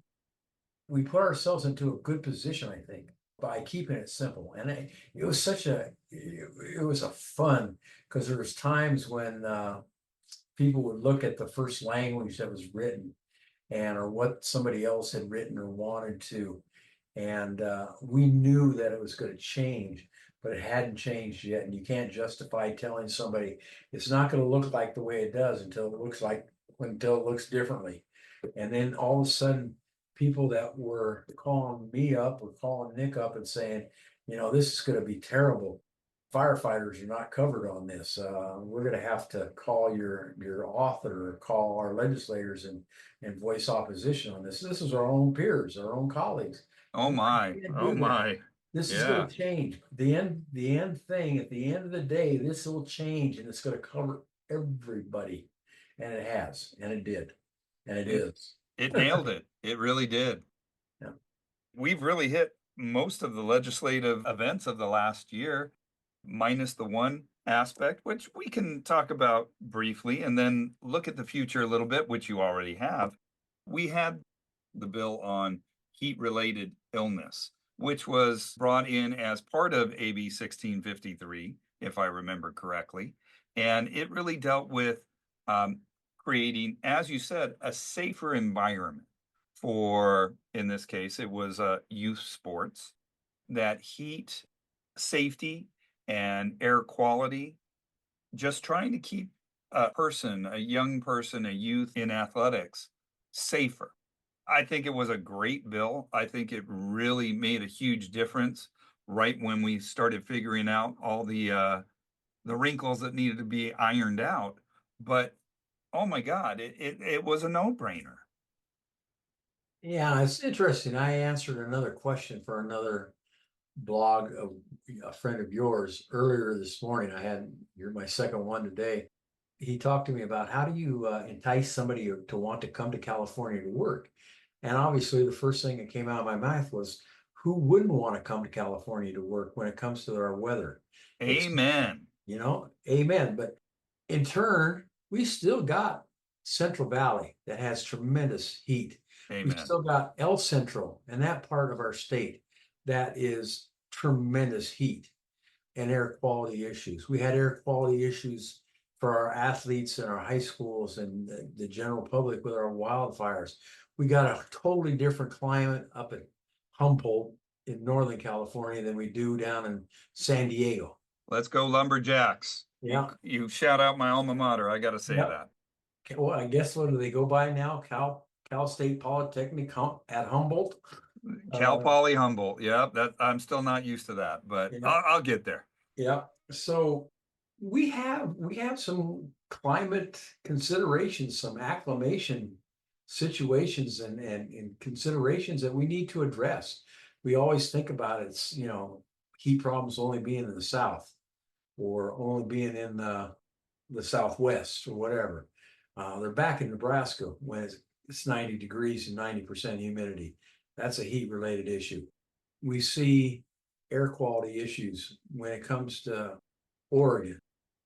we put ourselves into a good position, I think, by keeping it simple. And it was it was a fun, because there was times when people would look at the first language that was written, or what somebody else had written or wanted to. And we knew that it was going to change, but it hadn't changed yet. And you can't justify telling somebody it's not going to look like the way it does until it looks differently. And then all of a sudden, people that were calling me up or calling Nick up and saying, this is going to be terrible. Firefighters are not covered on this. We're going to have to call your author, or call our legislators and voice opposition on this. This is our own peers, our own colleagues. Oh my. Oh my. This is going to change. The end thing, at the end of the day, this will change, and it's going to cover everybody. And it has, and it did, and it is. It nailed it. It really did. Yeah. We've really hit most of the legislative events of the last year, minus the one aspect, which we can talk about briefly, and then look at the future a little bit, which you already have. We had the bill on heat-related illness, which was brought in as part of AB 1653, if I remember correctly. And it really dealt with creating, as you said, a safer environment for, in this case, it was youth sports, that heat, safety, and air quality, just trying to keep a young person, a youth in athletics safer. I think it was a great bill. I think it really made a huge difference right when we started figuring out all the wrinkles that needed to be ironed out. But oh my God, it was a no-brainer. Yeah, it's interesting. I answered another question for another blog of a friend of yours earlier this morning. You're my second one today. He talked to me about, how do you entice somebody to want to come to California to work? And obviously the first thing that came out of my mouth was, who wouldn't want to come to California to work when it comes to our weather? Amen. Amen. But in turn, we still got Central Valley that has tremendous heat. Amen. We still got El Centro and that part of our state that is tremendous heat and air quality issues. We had air quality issues for our athletes and our high schools and the general public with our wildfires. We got a totally different climate up at Humboldt in Northern California than we do down in San Diego. Let's go Lumberjacks. Yeah. You shout out my alma mater. I got to say that. Well, I guess what do they go by now? Cal State Polytechnic at Humboldt. Cal Poly Humboldt. Yeah, I'm still not used to that, but yeah. I'll get there. Yeah. So We have some climate considerations, some acclimation situations and considerations that we need to address. We always think about it's, heat problems only being in the south or only being in the southwest or whatever. They're back in Nebraska when it's 90 degrees and 90% humidity. That's a heat related issue. We see air quality issues when it comes to Oregon,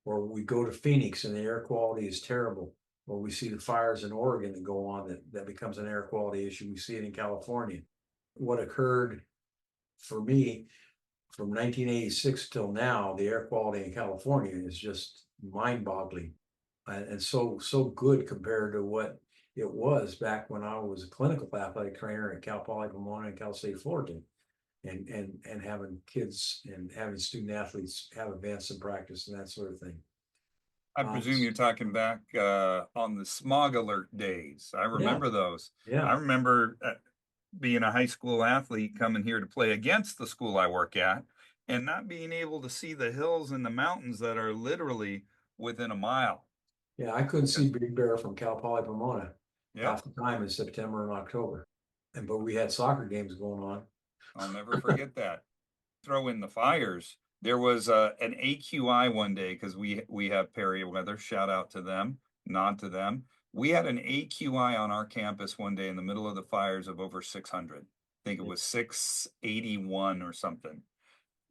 or we go to Phoenix and the air quality is terrible, or we see the fires in Oregon that go on that becomes an air quality issue. We see it in California. What occurred for me from 1986 till now, the air quality in California is just mind-boggling, and so good compared to what it was back when I was a clinical athletic trainer at Cal Poly Pomona and Cal State Fullerton, and having kids and having student athletes have events and practice and that sort of thing. I presume you're talking back on the smog alert days. I Yeah, remember those. I yeah, remember being a high school athlete coming here to play against the school I work at and not being able to see the hills and the mountains that are literally within a mile. yeah. I couldn't see Big Bear from Cal Poly Pomona Yep, half the time in September and October, but we had soccer games going on. I'll never forget that. Throw in the fires. There was an AQI one day because we have Perry Weather. Shout out to them, nod to them. We had an AQI on our campus one day in the middle of the fires of over 600. I think it was 681 or something.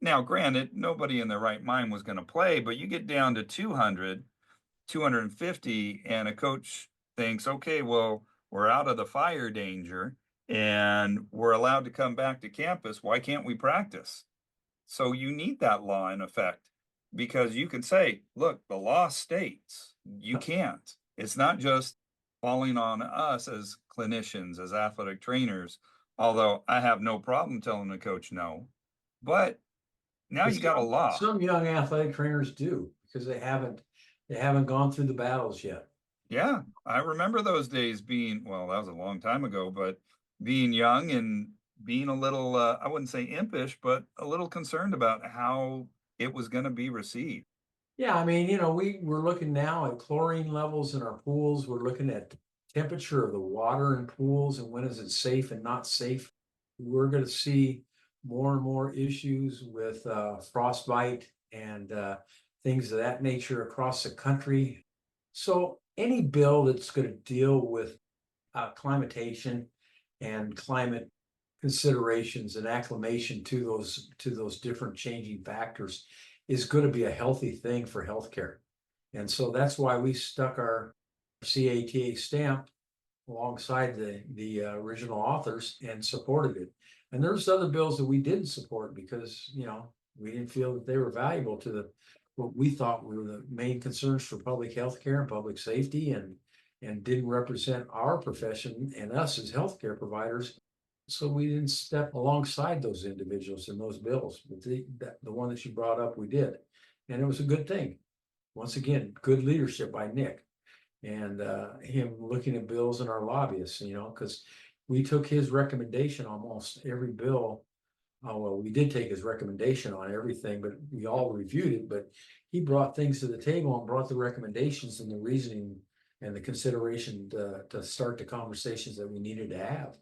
Now, granted, nobody in their right mind was going to play, but you get down to 200, 250, and a coach thinks, okay, well, we're out of the fire danger and we're allowed to come back to campus. Why can't we practice? So you need that law in effect because you can say, look, the law states you can't. It's not just falling on us as clinicians, as athletic trainers, although I have no problem telling the coach no. But now But you got a law. some young athletic trainers do because they haven't gone through the battles yet. Yeah, I remember those days being, well, that was a long time ago, but being young and being a little, I wouldn't say impish, but a little concerned about how it was going to be received. Yeah, I mean, we're looking now at chlorine levels in our pools. We're looking at temperature of the water in pools and when is it safe and not safe. We're going to see more and more issues with frostbite and things of that nature across the country. So any bill that's going to deal with climatation and climate considerations and acclimation to those different changing factors is going to be a healthy thing for healthcare. And so that's why we stuck our CATA stamp alongside the original authors and supported it. And there's other bills that we didn't support because we didn't feel that they were valuable to what we thought were the main concerns for public health care and public safety, and didn't represent our profession and us as healthcare providers. So we didn't step alongside those individuals in those bills. But the one that you brought up, we did. And it was a good thing. Once again, good leadership by Nick and him looking at bills and our lobbyists, because we took his recommendation almost every bill. Well, we did take his recommendation on everything, but we all reviewed it. But he brought things to the table and brought the recommendations and the reasoning and the consideration to start the conversations that we needed to have.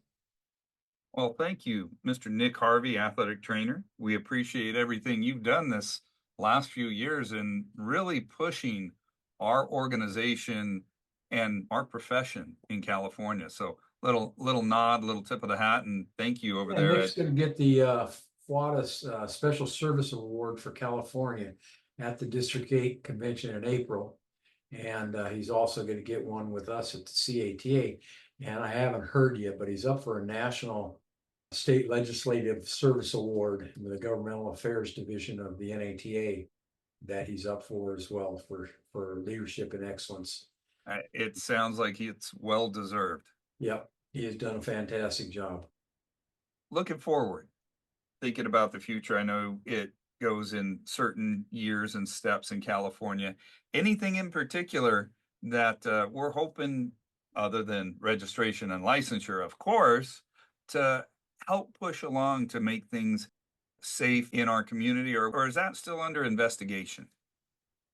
Well, thank you, Mr. Nick Harvey, athletic trainer. We appreciate everything you've done this last few years in really pushing our organization and our profession in California. So little nod, little tip of the hat, and thank you over And there Nick's going to get the FWADA Special Service Award for California at the District 8 convention in April. And he's also going to get one with us at the CATA. And I haven't heard yet, but he's up for a national state legislative service award in the governmental affairs division of the NATA that he's up for as well for leadership and excellence. It sounds like it's well deserved. Yep, he has done a fantastic job. Looking forward, thinking about the future, I know it goes in certain years and steps in California. Anything in particular that we're hoping, other than registration and licensure, of course, to help push along to make things safe in our community, or is that still under investigation?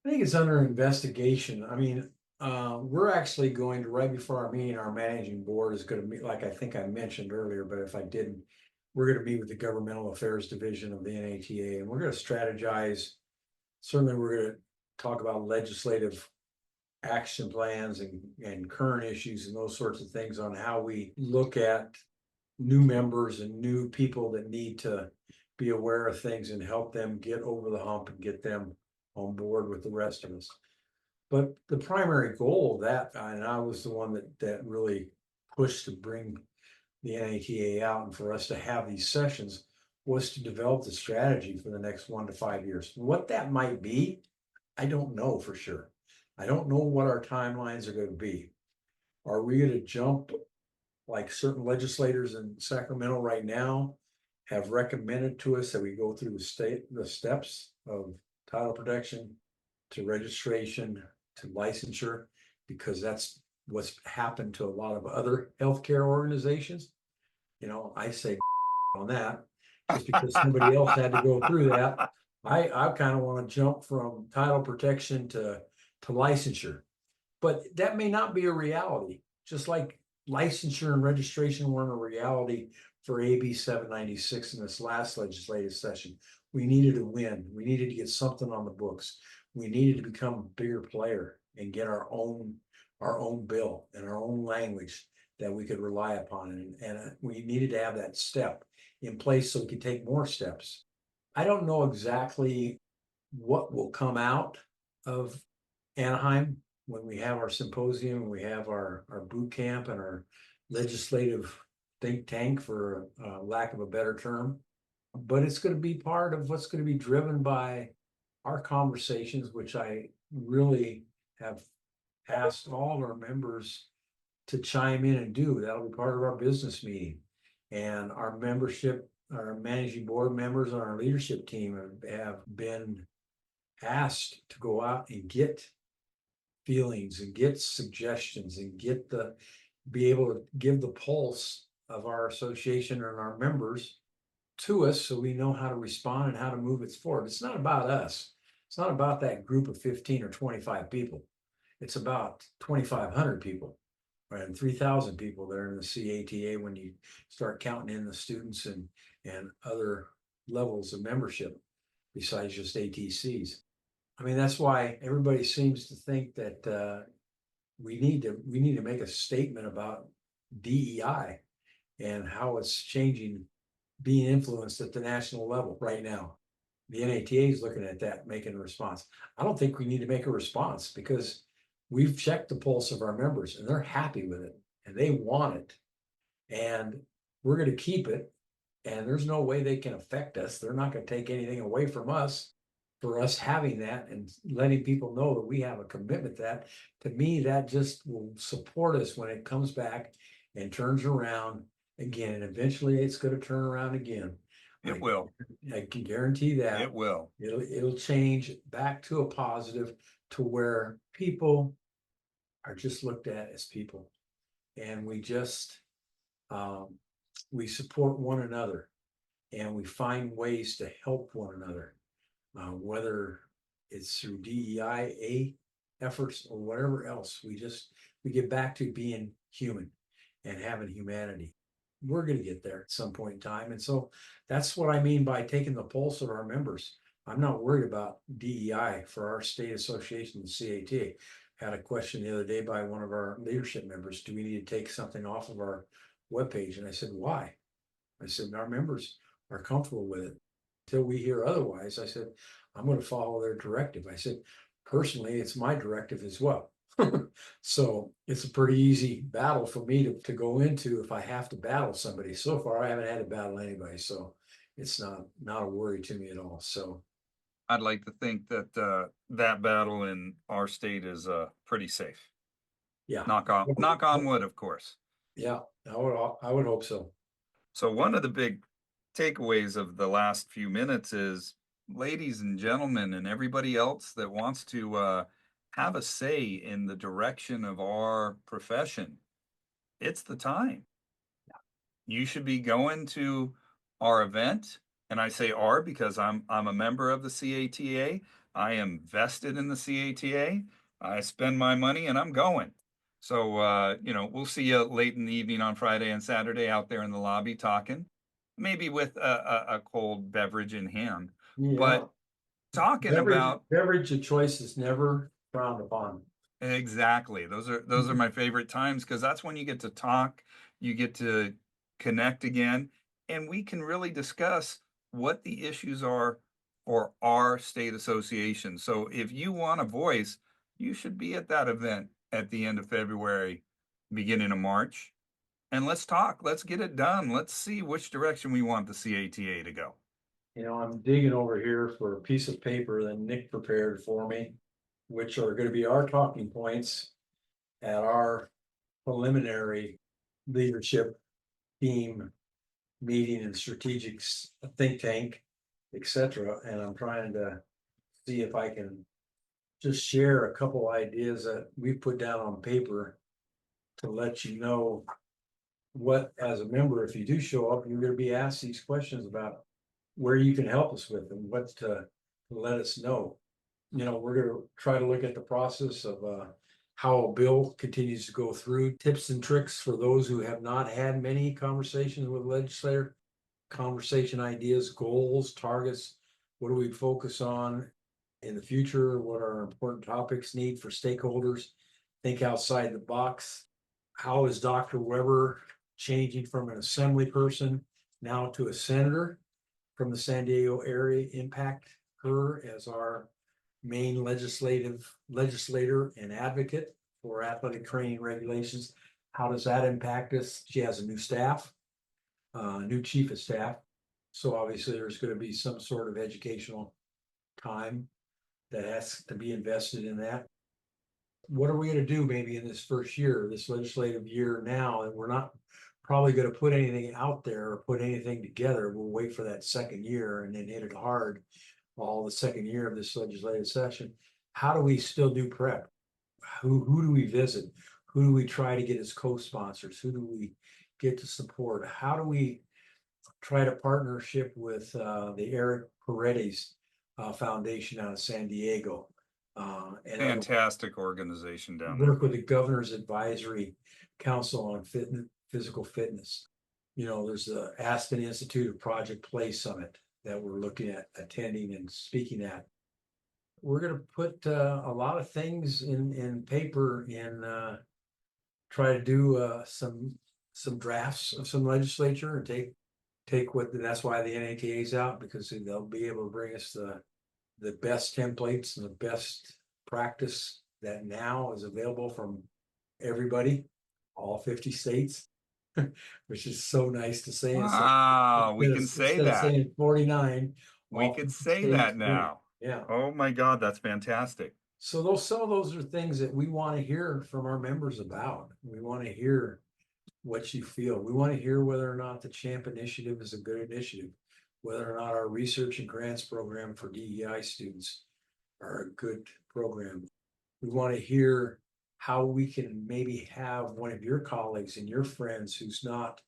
I think it's under investigation. I mean, we're actually going to, right before our meeting, our managing board is gonna meet, like I think I mentioned earlier, but if I didn't, we're gonna meet with the Governmental Affairs Division of the NATA, and we're gonna strategize. Certainly, we're gonna talk about legislative action plans and current issues and those sorts of things on how we look at new members and new people that need to be aware of things and help them get over the hump and get them on board with the rest of us. But the primary goal of that, and I was the one that really pushed to bring the NATA out and for us to have these sessions, was to develop the strategy for the next 1 to 5 years. What that might be, I don't know for sure. I don't know what our timelines are going to be. Are we going to jump like certain legislators in Sacramento right now have recommended to us that we go through the steps of title protection to registration to licensure, because that's what's happened to a lot of other healthcare organizations? You know, I say on that just because somebody else had to go through that. I kind of want to jump from title protection to licensure, but that may not be a reality. Just like licensure and registration weren't a reality for AB 796 in this last legislative session. We needed to win. We needed to get something on the books. We needed to become a bigger player and get our own bill and our own language that we could rely upon. And we needed to have that step in place so we could take more steps. I don't know exactly what will come out of Anaheim when we have our symposium, and we have our boot camp and our legislative think tank, for lack of a better term. But it's going to be part of what's going to be driven by our conversations, which I really have asked all of our members to chime in and do. That'll be part of our business meeting. And our membership, our managing board members and our leadership team have been asked to go out and get feelings and get suggestions and be able to give the pulse of our association and our members to us so we know how to respond and how to move it forward. It's not about us. It's not about that group of 15 or 25 people. It's about 2,500 people and 3,000 people that are in the CATA when you start counting in the students and other levels of membership besides just ATCs. I mean, that's why everybody seems to think that we need to make a statement about DEI and how it's changing, being influenced at the national level right now. The NATA is looking at that, making a response. I don't think we need to make a response because we've checked the pulse of our members and they're happy with it and they want it. And we're going to keep it. And there's no way they can affect us. They're not going to take anything away from us for us having that and letting people know that we have a commitment. That, to me, that just will support us when it comes back and turns around again. And eventually it's going to turn around again. It will. I can guarantee that. It will. It'll change back to a positive, to where people are just looked at as people. And we just, we support one another and we find ways to help one another. Whether it's through DEI efforts or whatever else, we get back to being human and having humanity. We're going to get there at some point in time. And so that's what I mean by taking the pulse of our members. I'm not worried about DEI for our state association, the CATA. Had a question the other day by one of our leadership members. Do we need to take something off of our webpage? And I said, why? I said, our members are comfortable with it. Till we hear otherwise, I said, I'm going to follow their directive. I said, personally, it's my directive as well. So it's a pretty easy battle for me to go into if I have to battle somebody. So far, I haven't had to battle anybody. So it's not a worry to me at all. So I'd like to think that that battle in our state is pretty safe. Yeah. Knock on wood, of course. Yeah, I would hope so. So one of the big takeaways of the last few minutes is, ladies and gentlemen, and everybody else that wants to have a say in the direction of our profession, it's the time. You should be going to our event, and I say our because I'm a member of the CATA. I am vested in the CATA. I spend my money and I'm going. So, we'll see you late in the evening on Friday and Saturday out there in the lobby talking, maybe with a cold beverage in hand. Yeah, But talking about beverage of choice is never frowned upon. exactly. Those are my favorite times because that's when you get to talk, you get to connect again, and we can really discuss what the issues are for our state association. So if you want a voice, you should be at that event at the end of February, beginning of March. And let's talk. Let's get it done. Let's see which direction we want the CATA to go. I'm digging over here for a piece of paper that Nick prepared for me, which are gonna be our talking points at our preliminary leadership team meeting and strategic think tank, etc. And I'm trying to see if I can just share a couple ideas that we put down on paper to let you know what, as a member, if you do show up, you're gonna be asked these questions about where you can help us with and what to let us know. We're gonna try to look at the process of how a bill continues to go through, tips and tricks for those who have not had many conversations with legislator, conversation ideas, goals, targets. What do we focus on in the future? What are important topics need for stakeholders? Think outside the box. How is Dr. Weber changing from an assembly person now to a senator from the San Diego area impact her as our main legislator and advocate for athletic training regulations? How does that impact us? She has a new staff, new chief of staff. So obviously there's going to be some sort of educational time that has to be invested in that. What are we going to do maybe in this first year, this legislative year now? And we're not probably going to put anything out there or put anything together. We'll wait for that second year and then hit it hard all the second year of this legislative session. How do we still do prep? Who do we visit? Who do we try to get as co-sponsors? Who do we get to support? How do we try to partnership with the Eric Paredes Foundation out of San Diego? And Fantastic organization down work there. with the Governor's Advisory Council on physical fitness. There's the Aspen Institute of Project Play Summit that we're looking at attending and speaking at. We're going to put a lot of things in paper and try to do some drafts of some legislature and take what, that's why the NATA is out, because they'll be able to bring us the best templates and the best practice that now is available from everybody, all 50 states, which is so nice to say. Wow, we can say Instead of that. saying 49. We could say that now. Yeah. Oh my God, that's fantastic. So some of those are things that we want to hear from our members about. We want to hear what you feel. We want to hear whether or not the CHAMP initiative is a good initiative, whether or not our research and grants program for DEI students are a good program. We want to hear how we can maybe have one of your colleagues and your friends who's not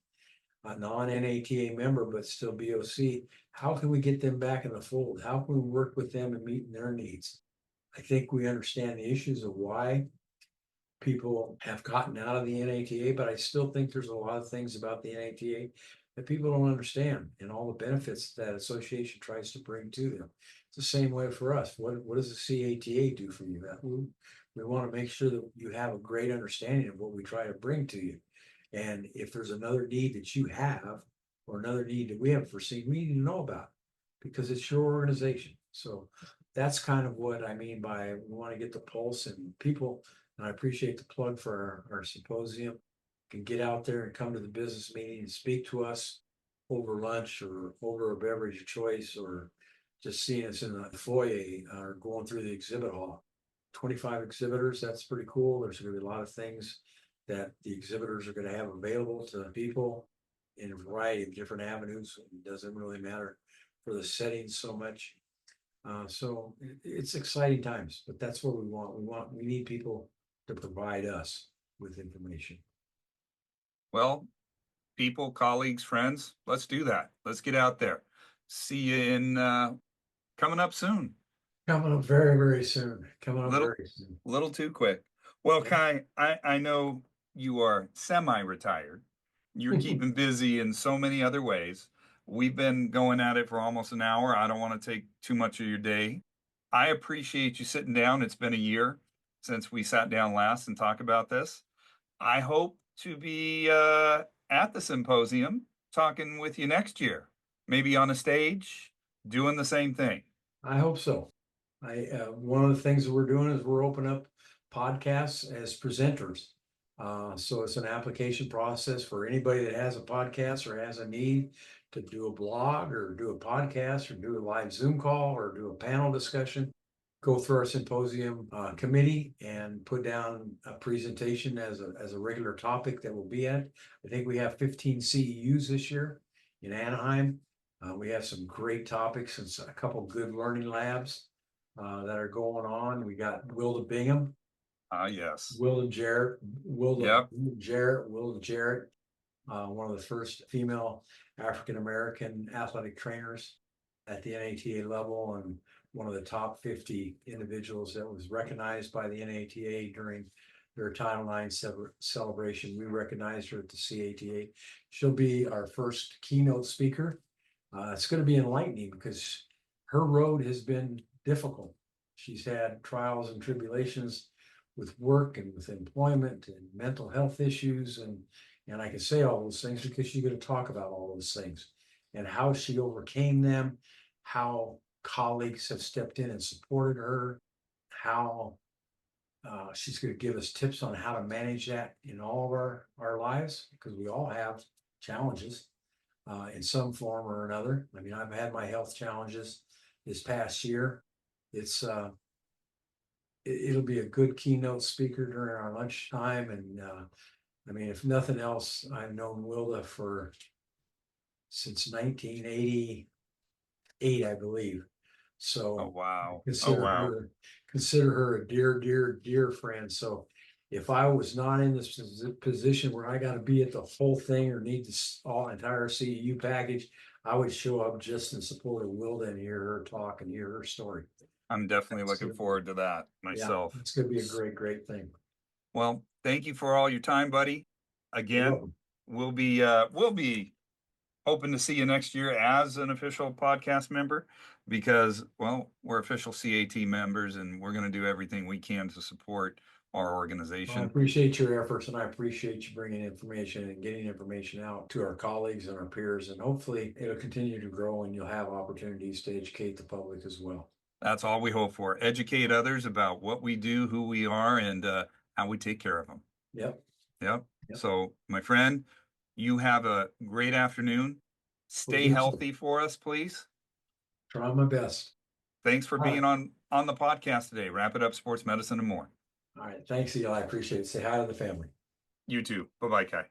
a non-NATA member, but still BOC. How can we get them back in the fold? How can we work with them and meet their needs? I think we understand the issues of why people have gotten out of the NATA, but I still think there's a lot of things about the NATA that people don't understand and all the benefits that association tries to bring to them. It's the same way for us. What does the CATA do for you? We want to make sure that you have a great understanding of what we try to bring to you. And if there's another need that you have or another need that we haven't foreseen, we need to know about because it's your organization. So that's kind of what I mean by we want to get the pulse and people. And I appreciate the plug for our symposium. Can get out there and come to the business meeting and speak to us over lunch or over a beverage of choice or just seeing us in the foyer or going through the exhibit hall. 25 exhibitors, that's pretty cool. There's going to be a lot of things that the exhibitors are going to have available to people in a variety of different avenues. It doesn't really matter for the settings so much. So it's exciting times, but that's what we want. We need people to provide us with information. Well, people, colleagues, friends, let's do that. Let's get out there. See you in coming up soon. Coming up very, very soon. Coming up Little, very soon. little too quick. Well, Kai, I know you are semi-retired. You're keeping busy in so many other ways. We've been going at it for almost an hour. I don't want to take too much of your day. I appreciate you sitting down. It's been a year since we sat down last and talked about this. I hope to be at the symposium talking with you next year, maybe on a stage, doing the same thing. I hope so. One of the things that we're doing is we're opening up podcasts as presenters. So it's an application process for anybody that has a podcast or has a need to do a blog or do a podcast or do a live Zoom call or do a panel discussion. Go through our symposium committee and put down a presentation as a regular topic that will be at. I think we have 15 CEUs this year in Anaheim. We have some great topics and a couple good learning labs that are going on. We got Wilda Bingham, Yes. Wilda Jarrett, Yep. Wilda Jarrett, one of the first female African-American athletic trainers at the NATA level and one of the top 50 individuals that was recognized by the NATA during their Title IX celebration. We recognized her at the CATA. She'll be our first keynote speaker. It's going to be enlightening because her road has been difficult. She's had trials and tribulations with work and with employment and mental health issues. And I can say all those things because she's going to talk about all those things and how she overcame them, how colleagues have stepped in and supported her, how she's going to give us tips on how to manage that in all of our lives, because we all have challenges in some form or another. I mean, I've had my health challenges this past year. It'll be a good keynote speaker during our lunchtime. And I mean, if nothing else, I've known Wilda since 1988, I believe. So Oh, wow. consider her a dear, dear, dear friend. So if I was not in this position where I got to be at the whole thing or need this entire CEU package, I would show up just in support of Wilda and hear her talk and hear her story. I'm definitely looking forward to that myself. Yeah, it's going to be a great, great thing. Well, thank you for all your time, buddy. Again, we'll be hoping to see you next year as an official podcast member because, well, we're official CAT members and we're going to do everything we can to support our organization. Well, I appreciate your efforts and I appreciate you bringing information and getting information out to our colleagues and our peers, and hopefully it'll continue to grow and you'll have opportunities to educate the public as well. That's all we hope for. Educate others about what we do, who we are, and how we take care of them. Yep. So, my friend, you have a great afternoon. Stay healthy for us, please. Try my best. Thanks for being on the podcast today. Wrap It Up Sports Medicine and More. All right. Thanks, Eli. I appreciate it. Say hi to the family. You too. Bye-bye, Kai.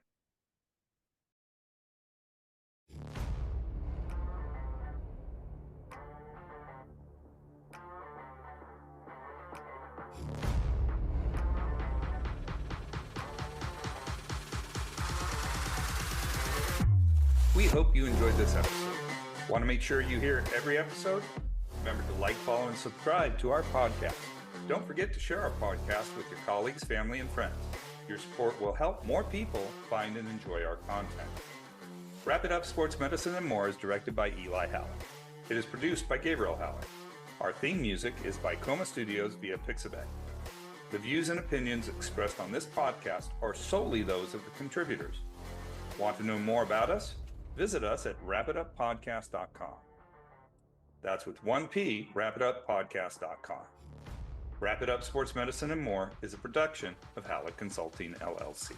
We hope you enjoyed this episode. Want to make sure you hear every episode? Remember to like, follow, and subscribe to our podcast. Don't forget to share our podcast with your colleagues, family, and friends. Your support will help more people find and enjoy our content. Wrap It Up Sports Medicine and More is directed by Eli Halleck. It is produced by Gabriel Halleck. Our theme music is by Coma Studios via Pixabay. The views and opinions expressed on this podcast are solely those of the contributors. Want to know more about us? Visit us at wrapituppodcast.com. That's with one P, wrapituppodcast.com. Wrap It Up Sports Medicine and More is a production of Halleck Consulting, LLC.